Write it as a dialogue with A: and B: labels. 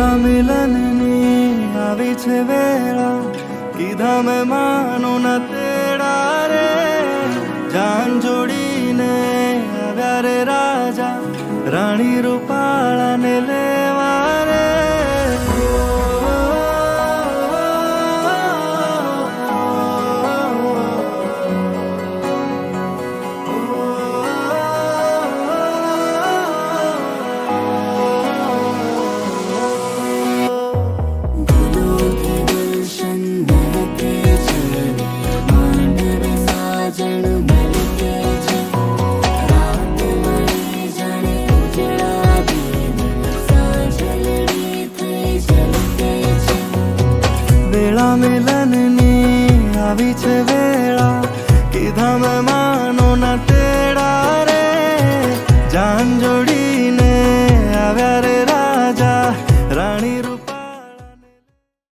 A: આપણા મિલનની આવી છે વેળા, કીધા મેં માનું ન તેડા રે. જાન જોડીને આવ્યા રે રાજા, રાણી રૂપાળાને લે